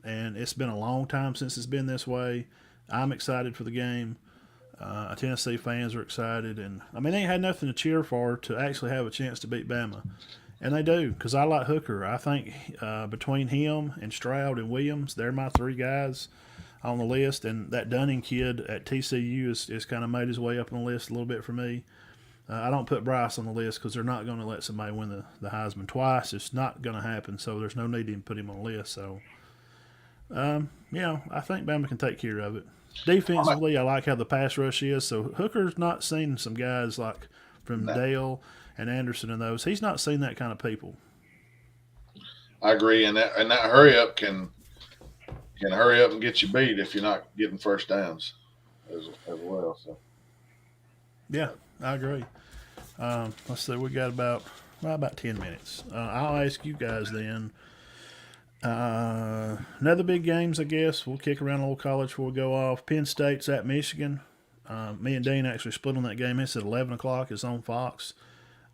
and it's been a long time since it's been this way. I'm excited for the game. Tennessee fans are excited, and they ain't had nothing to cheer for to actually have a chance to beat Bama, and they do, because I like Hooker. I think between him and Stroud and Williams, they're my 3 guys on the list, and that Dunning kid at TCU is kind of made his way up on the list a little bit for me. I don't put Bryce on the list because they're not going to let somebody win the Heisman twice. It's not going to happen, so there's no need to even put him on the list. So, I think Bama can take care of it. Defensively, I like how the pass rush is. So Hooker's not seen some guys like from Dale and Anderson and those. He's not seen that kind of people. I agree, and that hurry up can hurry up and get you beat if you're not getting first downs as well. So yeah, I agree. Let's see, we got about 10 minutes. I'll ask you guys then. Another big games, I guess. We'll kick around a little college before we go off. Penn State's at Michigan. Me and Dean actually split on that game. It's at 11 o'clock. It's on Fox.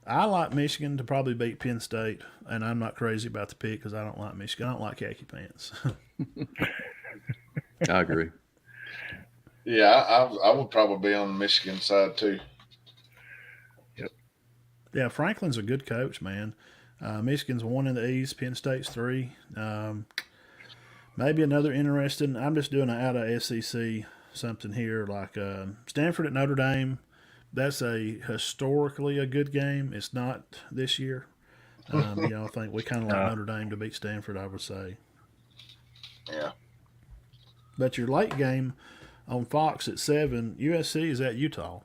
I like Michigan to probably beat Penn State, and I'm not crazy about the pick because I don't like Michigan. I don't like khaki pants. I agree. Yeah, I would probably be on the Michigan side too. Yep. Yeah, Franklin's a good coach, man. Michigan's 1 in the East. Penn State's 3. Maybe another interesting. I'm just doing an out of SEC something here, like Stanford at Notre Dame. That's historically a good game. It's not this year. I think we kind of like Notre Dame to beat Stanford, I would say. Yeah. But your late game on Fox at 7, USC is at Utah.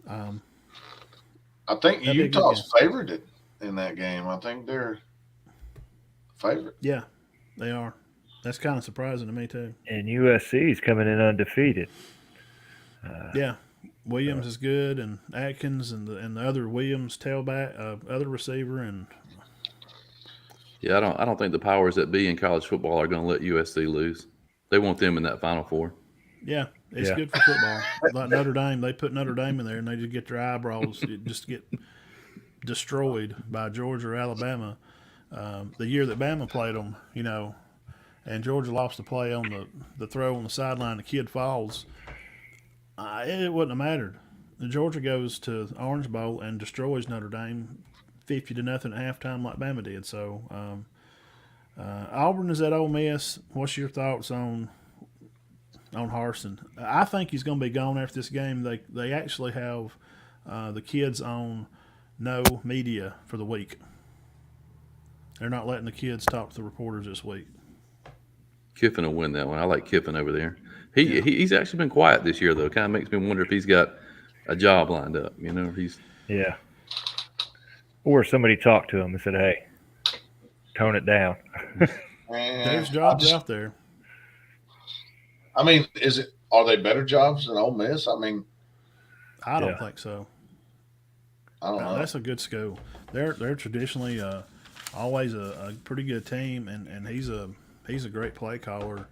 I think Utah's favored in that game. I think they're favorite. Yeah, they are. That's kind of surprising to me too. And USC is coming in undefeated. Yeah. Williams is good, and Atkins and the other Williams tailback, other receiver, and yeah, I don't think the powers that be in college football are going to let USC lose. They want them in that Final Four. Yeah, it's good for football. Like Notre Dame, they put Notre Dame in there, and they just get their eyebrows just get destroyed by Georgia or Alabama. The year that Bama played them, and Georgia lost the play on the throw on the sideline, the kid falls. It wouldn't have mattered. Georgia goes to Orange Bowl and destroys Notre Dame 50-0 at halftime like Bama did. So Auburn is at Ole Miss. What's your thoughts on Harsin? I think he's going to be gone after this game. They actually have the kids on no media for the week. They're not letting the kids talk to the reporters this week. Kiffin will win that one. I like Kiffin over there. He's actually been quiet this year, though. Kind of makes me wonder if he's got a job lined up. Yeah. Or somebody talked to him and said, "Hey, tone it down." There's jobs out there. Are they better jobs than Ole Miss? I don't think so. I don't know. That's a good school. They're traditionally always a pretty good team, and he's a great play caller.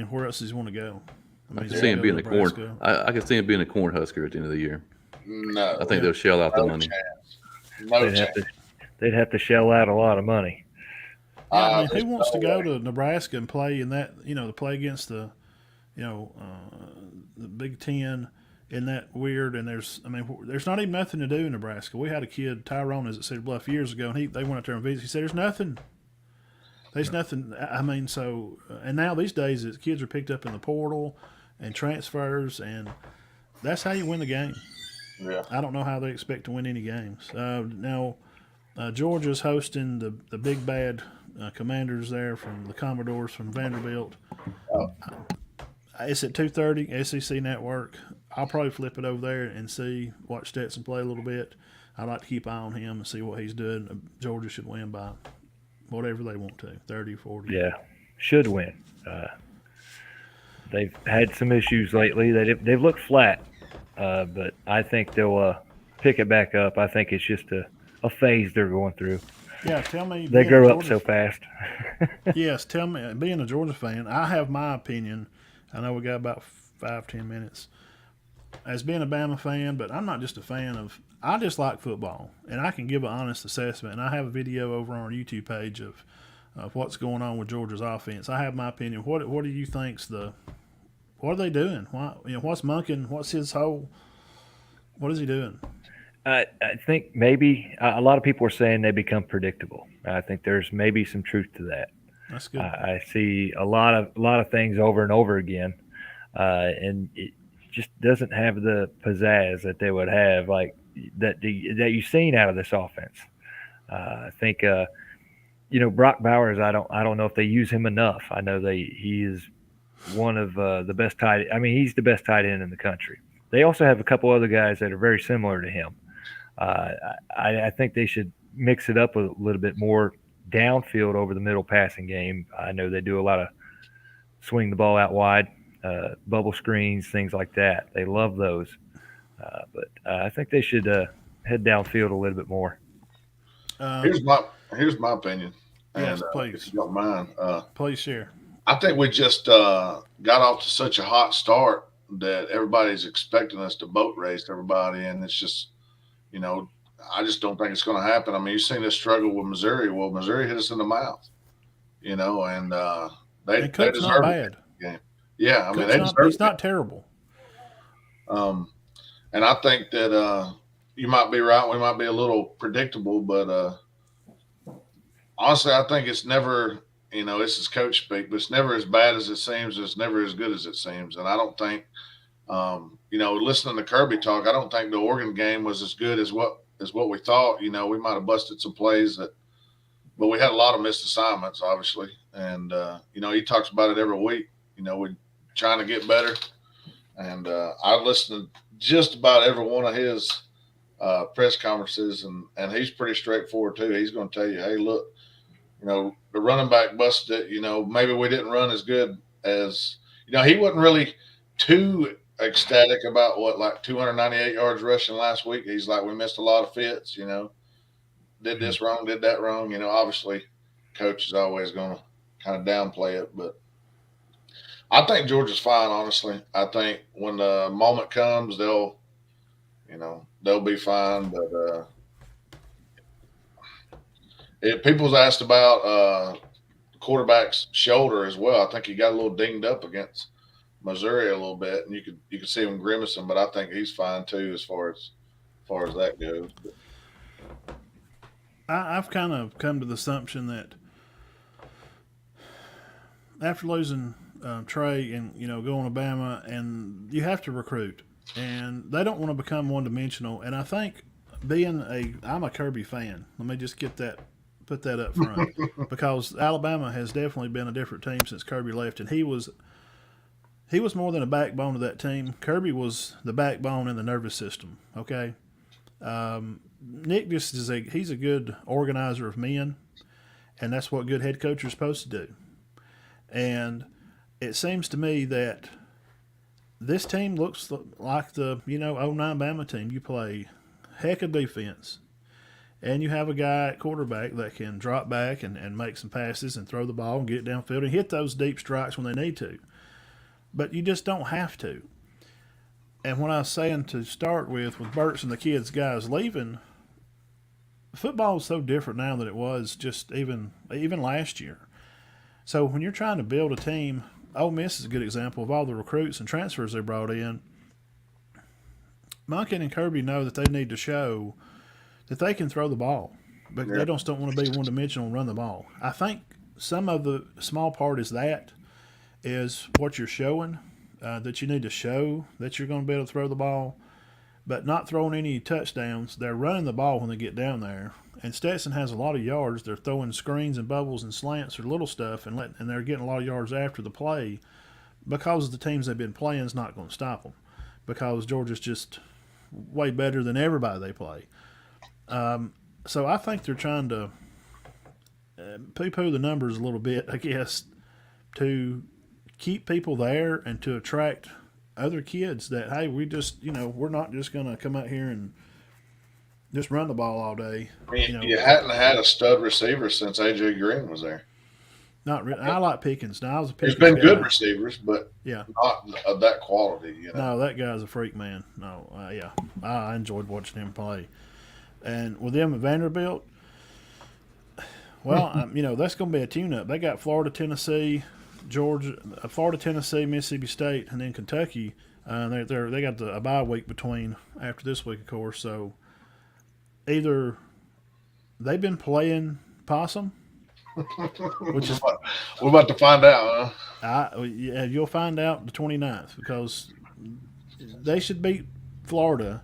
Where else does he want to go? I I mean, can see him being a corn. Nebraska. I can see him being a corn husker at the end of the year. No, I think they'll shell out the no money. chance. No They'd have chance. to they'd have to shell out a lot of money. Yeah, I mean, There's who wants to no go way. to Nebraska and play in that? To play against the Big Ten in that weird. And there's not even nothing to do in Nebraska. We had a kid, Tyrone, is at Cedar Bluff years ago, and they went out there and visited. He said, "There's nothing. There's nothing." I mean, so and now these days, kids are picked up in the portal and transfers, and that's how you win the game. Yeah. I don't know how they expect to win any games. Now, Georgia's hosting the big bad Commanders there from the Commodores from Vanderbilt. Oh. It's at 2:30, SEC Network. I'll probably flip it over there and watch Stetson play a little bit. I'd like to keep an eye on him and see what he's doing. Georgia should win by whatever they want to, 30, 40. Yeah, should win. They've had some issues lately. They've looked flat, but I think they'll pick it back up. I think it's just a phase they're going through. Yeah, tell me. They grow up so fast. Yes, tell me. Being a Georgia fan, I have my opinion. I know we got about 5-10 minutes. As being a Bama fan, but I'm not just a fan of. I just like football, and I can give an honest assessment. And I have a video over on our YouTube page of what's going on with Georgia's offense. I have my opinion. What do you think's what are they doing? What's Monken? What's his whole? What is he doing? I think maybe a lot of people are saying they become predictable. I think there's maybe some truth to that. That's good. I see a lot of things over and over again, and it just doesn't have the pizzazz that they would have, like that you've seen out of this offense. I think Brock Bowers. I don't know if they use him enough. I know he is one of the best tight. I mean, he's the best tight end in the country. They also have a couple other guys that are very similar to him. I think they should mix it up a little bit more downfield over the middle passing game. I know they do a lot of swing the ball out wide, bubble screens, things like that. They love those. But I think they should head downfield a little bit more. Here's my opinion. Yes, And please. if you don't mind, Please share. I think we just got off to such a hot start that everybody's expecting us to boat race everybody, and it's just, I just don't think it's going to happen. I mean, you've seen this struggle with Missouri. Well, Missouri hit us in the mouth, and they Cook's not deserve bad. it. Yeah, I mean, He's not terrible. And I think that you might be right. We might be a little predictable, but honestly, I think it's never, this is coach speak, but it's never as bad as it seems. It's never as good as it seems. And I don't think, listening to Kirby talk, I don't think the Oregon game was as good as what we thought. We might have busted some plays but we had a lot of missed assignments, obviously. And, he talks about it every week. We're trying to get better. And I listened to just about every one of his press conferences, and he's pretty straightforward too. He's going to tell you, hey, look, the running back busted it. Maybe we didn't run as good as, he wasn't really too ecstatic about like 298 yards rushing last week. He's like, we missed a lot of fits, did this wrong, did that wrong. Obviously coach is always going to kind of downplay it, but I think Georgia's fine, honestly. I think when the moment comes, they'll be fine. But people's asked about quarterback's shoulder as well. I think he got a little dinged up against Missouri a little bit, and you could see him grimacing. But I think he's fine too, as far as that goes. I've kind of come to the assumption that after losing Trey and going to Bama, and you have to recruit, and they don't want to become one-dimensional. And I think I'm a Kirby fan. Let me just put that up front because Alabama has definitely been a different team since Kirby left, and he was more than a backbone of that team. Kirby was the backbone in the nervous system. Okay, Nick just he's a good organizer of men, and that's what good head coach are supposed to do. And it seems to me that this team looks like the 09 Bama team. You play heck of defense, and you have a guy at quarterback that can drop back and make some passes and throw the ball and get downfield and hit those deep strikes when they need to. but you just don't have to. And what I was saying to start with Burks and the kids, guys leaving, football is so different now than it was just even last year. So when you're trying to build a team, Ole Miss is a good example of all the recruits and transfers they brought in. Monken and Kirby know that they need to show that they can throw the ball, but they just don't want to be one-dimensional and run the ball. I think some of the small part is what you're showing, that you need to show that you're going to be able to throw the ball, but not throwing any touchdowns. They're running the ball when they get down there. And Stetson has a lot of yards. They're throwing screens and bubbles and slants or little stuff, and they're getting a lot of yards after the play because the teams they've been playing is not going to stop them, because Georgia's just way better than everybody they play. So I think they're trying to poo-poo the numbers a little bit, I guess, to keep people there and to attract other kids that, hey, we're not just going to come out here and just run the ball all day. You hadn't had a stud receiver since A.J. Green was there. Not really. I like Pickens. Now, I was a There's Pickens been guy. good receivers, but Yeah. not of that quality. No, that guy's a freak, man. No, yeah. I enjoyed watching him play. And with them at Vanderbilt, well, that's going to be a tune-up. They got Florida, Tennessee, Mississippi State, and then Kentucky. They got a bye week between after this week, of course. So either they've been playing possum, which is we're about to find out, huh? you'll find out the 29th, because they should beat Florida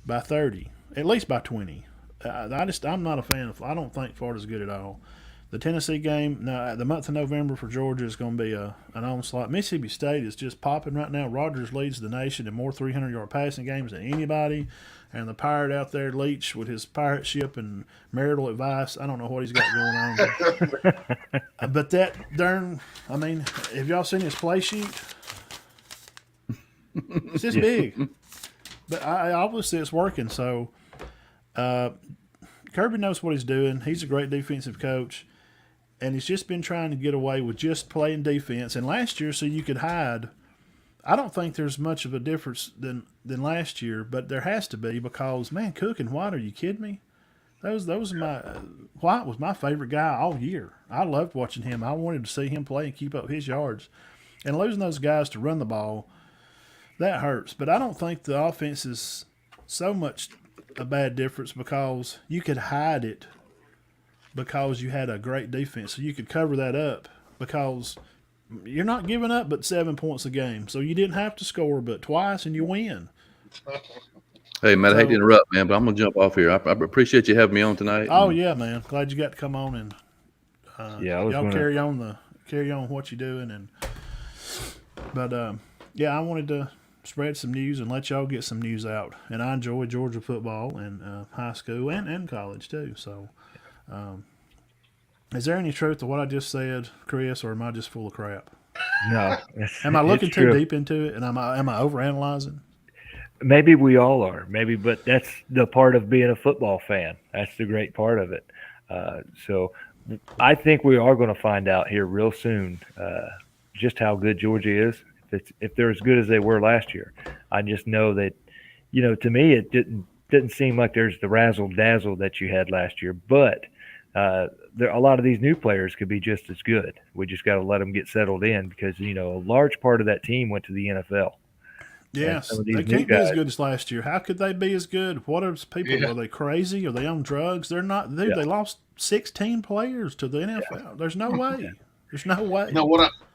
by 30, at least by 20. I'm not a fan of. I don't think Florida's good at all. The Tennessee game, now the month of November for Georgia is going to be an onslaught. Mississippi State is just popping right now. Rogers leads the nation in more 300-yard passing games than anybody. And the pirate out there, Leach, with his pirate ship and marital advice, I don't know what he's got going on. But have y'all seen his play sheet? It's just big. But obviously it's working. So Kirby knows what he's doing. He's a great defensive coach. And he's just been trying to get away with just playing defense. And last year, so you could hide, I don't think there's much of a difference than last year, but there has to be, because, man, Cook and White, are you kidding me? White was my favorite guy all year. I loved watching him. I wanted to see him play and keep up his yards. And losing those guys to run the ball, that hurts. But I don't think the offense is so much a bad difference, because you could hide it because you had a great defense. So you could cover that up, because you're not giving up but 7 points a game. So you didn't have to score but twice, and you win. Hey, Matt, I hate to interrupt, man, but I'm going to jump off here. I appreciate you having me on tonight. Oh, yeah, man. Glad you got to come on and y'all carry on what you're doing. But I wanted to spread some news and let y'all get some news out. And I enjoy Georgia football and high school and college too. So is there any truth to what I just said, Chris, or am I just full of crap? No. Am I looking too deep into it, and am I overanalyzing? Maybe we all are. But that's the part of being a football fan. That's the great part of it. So I think we are going to find out here real soon just how good Georgia is. If they're as good as they were last year. I just know that, to me, it didn't seem like there's the razzle dazzle that you had last year. But a lot of these new players could be just as good. We just got to let them get settled in, because a large part of that team went to the NFL. Yes, they can't be as good as last year. How could they be as good? What are people? Yeah. Are they crazy? Are they on drugs? They're not. Dude, They lost 16 players to the NFL. Yeah. There's no way. There's no way.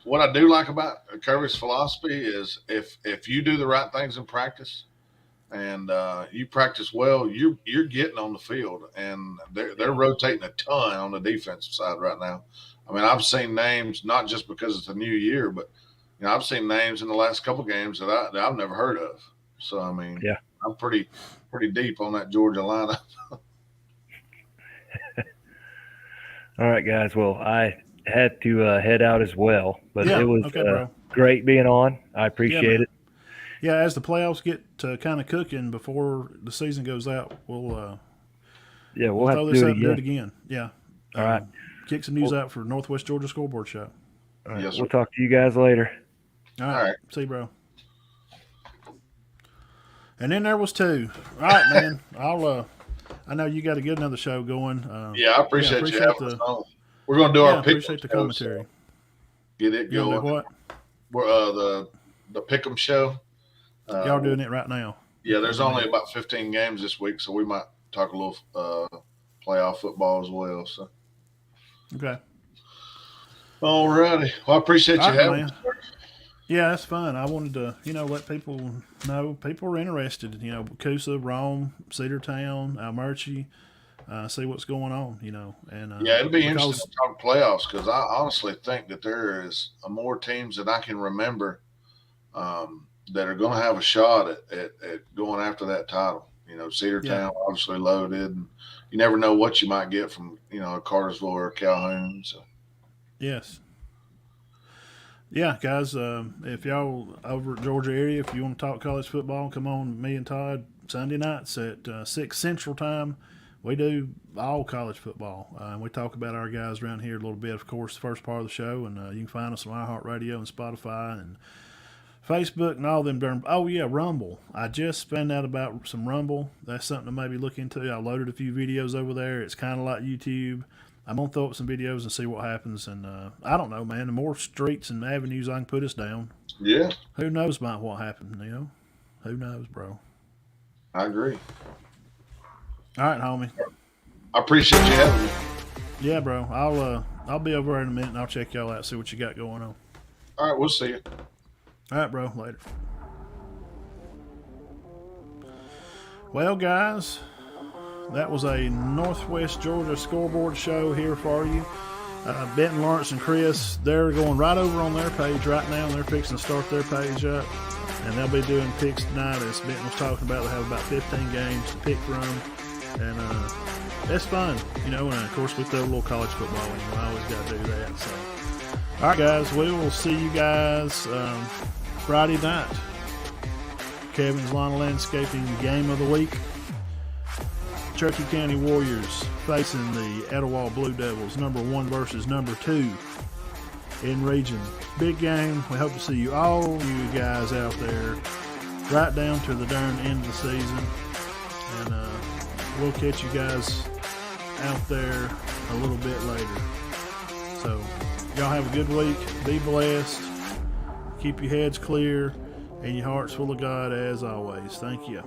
What I do like about Kirby's philosophy is if you do the right things in practice and you practice well, you're getting on the field, and they're rotating a ton on the defensive side right now. I mean, I've seen names, not just because it's a new year, but I've seen names in the last couple games that I've never heard of. So I mean, I'm pretty deep on that Georgia lineup. All right, guys. Well, I had to head out as well, but it was great being on. I appreciate it. Yeah, as the playoffs get kind of cooking before the season goes out, we'll have to this up and do it again. Yeah. All right. Kick some news out for Northwest Georgia Scoreboard Show. All right. Yes, we'll talk to you guys later. All right. All right. See you, bro. And then there was two. All right, man. I know you got to get another show going. Yeah, I appreciate you having us on. We're going to do yeah, our pick appreciate the commentary. So get it You gonna going. do what? We're the Pick'em show. Y'all doing it right now? Yeah, there's only about 15 games this week, so we might talk a little playoff football as well. So. Okay. All righty. Well, I appreciate you having us. Yeah, that's fun. I wanted to, let people know. People are interested. Coosa, Rome, Cedartown, Almerchi, see what's going on. And yeah, it'll be interesting to talk playoffs because I honestly think that there is more teams that I can remember that are going to have a shot at going after that title. Cedartown obviously loaded, and you never know what you might get from Cartersville or Calhoun. So. Yes. Yeah, guys, if y'all over at Georgia area, if you want to talk college football, come on, me and Todd, Sunday nights at 6 Central Time. We do all college football. We talk about our guys around here a little bit, of course, the first part of the show, and you can find us on iHeartRadio and Spotify and Facebook and all them darn. Oh, yeah, Rumble. I just found out about some Rumble. That's something to maybe look into. I loaded a few videos over there. It's kind of like YouTube. I'm going to throw up some videos and see what happens. And I don't know, man. The more streets and avenues I can put us down. Yeah. Who knows about what happened, Who knows, bro? I agree. All right, homie. I appreciate you having me. Yeah, bro. I'll be over there in a minute and I'll check y'all out, see what you got going on. All right, we'll see you. All right, bro. Later. Well, guys, that was a Northwest Georgia scoreboard show here for you. Benton, Lawrence, and Chris, they're going right over on their page right now, and they're fixing to start their page up. And they'll be doing picks tonight, as Benton was talking about. They have about 15 games to pick from. And that's fun, and of course we throw a little college football in. I always got to do that. So, all right, guys, we will see you guys Friday night. Kevin's Lawn Landscaping Game of the Week. Cherokee County Warriors facing the Etowah Blue Devils, number 1 versus number 2 in region. Big game. We hope to see all you guys out there right down to the darn end of the season. And we'll catch you guys out there a little bit later. So, y'all have a good week. Be blessed. Keep your heads clear and your hearts full of God as always. Thank you.